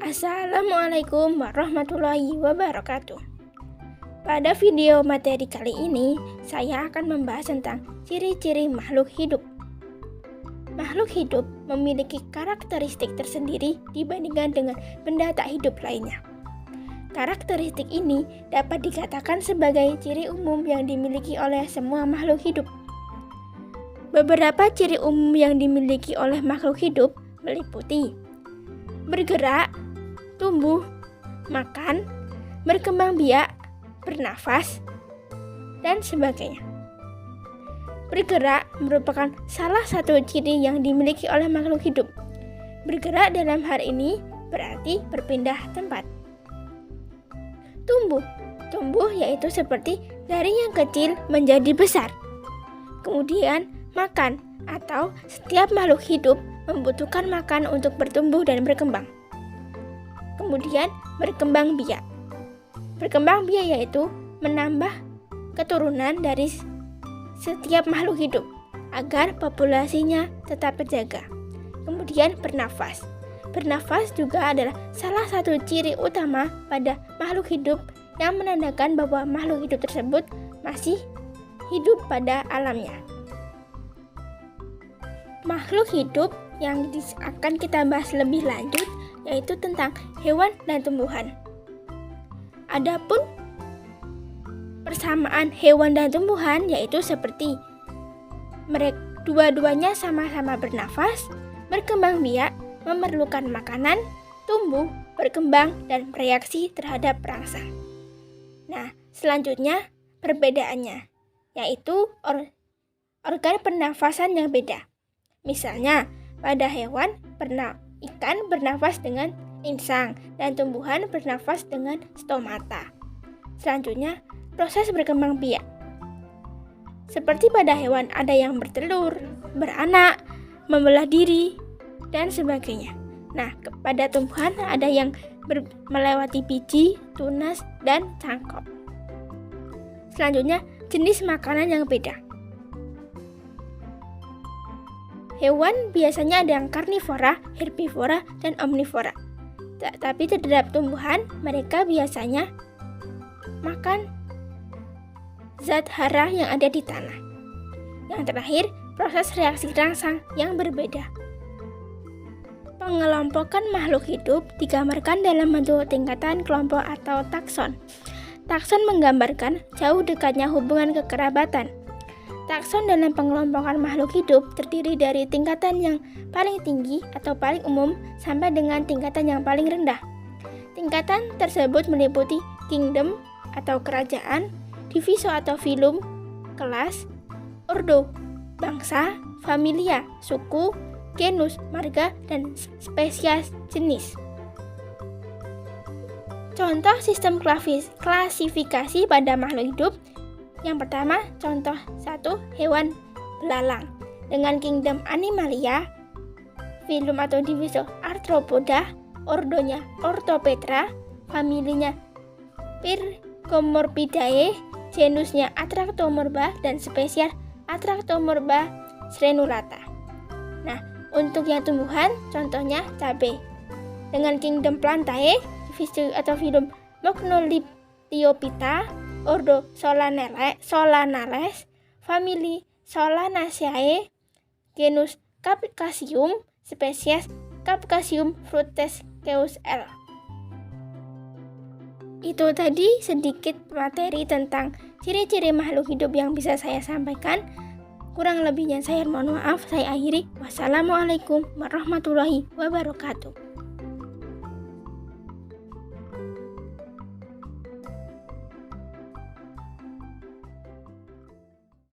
Assalamualaikum warahmatullahi wabarakatuh. Pada video materi kali ini, saya akan membahas tentang ciri-ciri makhluk hidup. Makhluk hidup memiliki karakteristik tersendiri dibandingkan dengan benda tak hidup lainnya. Karakteristik ini dapat dikatakan sebagai ciri umum yang dimiliki oleh semua makhluk hidup. Beberapa ciri umum yang dimiliki oleh makhluk hidup meliputi bergerak, tumbuh, makan, berkembang biak, bernafas, dan sebagainya. Bergerak merupakan salah satu ciri yang dimiliki oleh makhluk hidup. Bergerak dalam hal ini berarti berpindah tempat. Tumbuh yaitu seperti dari yang kecil menjadi besar. Kemudian makan atau setiap makhluk hidup membutuhkan makan untuk bertumbuh dan berkembang. Kemudian berkembang biak. Berkembang biak yaitu menambah keturunan dari setiap makhluk hidup agar populasinya tetap terjaga. Kemudian bernafas. Bernafas juga adalah salah satu ciri utama pada makhluk hidup yang menandakan bahwa makhluk hidup tersebut masih hidup pada alamnya. Makhluk hidup yang akan kita bahas lebih lanjut yaitu tentang hewan dan tumbuhan. Adapun persamaan hewan dan tumbuhan yaitu seperti mereka dua-duanya sama-sama bernafas, berkembang biak, memerlukan makanan, tumbuh, berkembang, dan bereaksi terhadap perangsang. Nah, selanjutnya perbedaannya yaitu organ pernafasan yang beda. Misalnya, pada hewan, ikan bernafas dengan insang dan tumbuhan bernafas dengan stomata. Selanjutnya, proses berkembang biak. Seperti pada hewan ada yang bertelur, beranak, membelah diri, dan sebagainya. Nah, pada tumbuhan ada yang melewati biji, tunas, dan cangkok. Selanjutnya, jenis makanan yang beda. Hewan biasanya ada yang karnivora, herbivora, dan omnivora. Tapi terhadap tumbuhan, mereka biasanya makan zat hara yang ada di tanah. Yang terakhir, proses reaksi rangsang yang berbeda. Pengelompokan makhluk hidup digambarkan dalam bentuk tingkatan kelompok atau takson. Takson menggambarkan jauh dekatnya hubungan kekerabatan. Takson dalam pengelompokan makhluk hidup terdiri dari tingkatan yang paling tinggi atau paling umum sampai dengan tingkatan yang paling rendah. Tingkatan tersebut meliputi kingdom atau kerajaan, diviso atau filum, kelas, ordo, bangsa, familia, suku, genus, marga, dan spesies jenis. Contoh sistem klasifikasi pada makhluk hidup. Yang pertama, contoh 1, hewan belalang dengan kingdom Animalia, filum atau diviso Arthropoda, ordonya Orthopetra, familinya Pyrgomorphidae, genusnya Atractomorpha, dan spesies Atractomorpha strenulata. Nah, untuk yang tumbuhan, contohnya cabai dengan kingdom Plantae, diviso atau filum Mognolyptiophyta, ordo Solanales, famili Solanaceae, genus Capcasium, spesies Capcasium frutesceus L. Itu tadi sedikit materi tentang ciri-ciri makhluk hidup yang bisa saya sampaikan. Kurang lebihnya saya mohon maaf. Saya akhiri. Wassalamualaikum warahmatullahi wabarakatuh.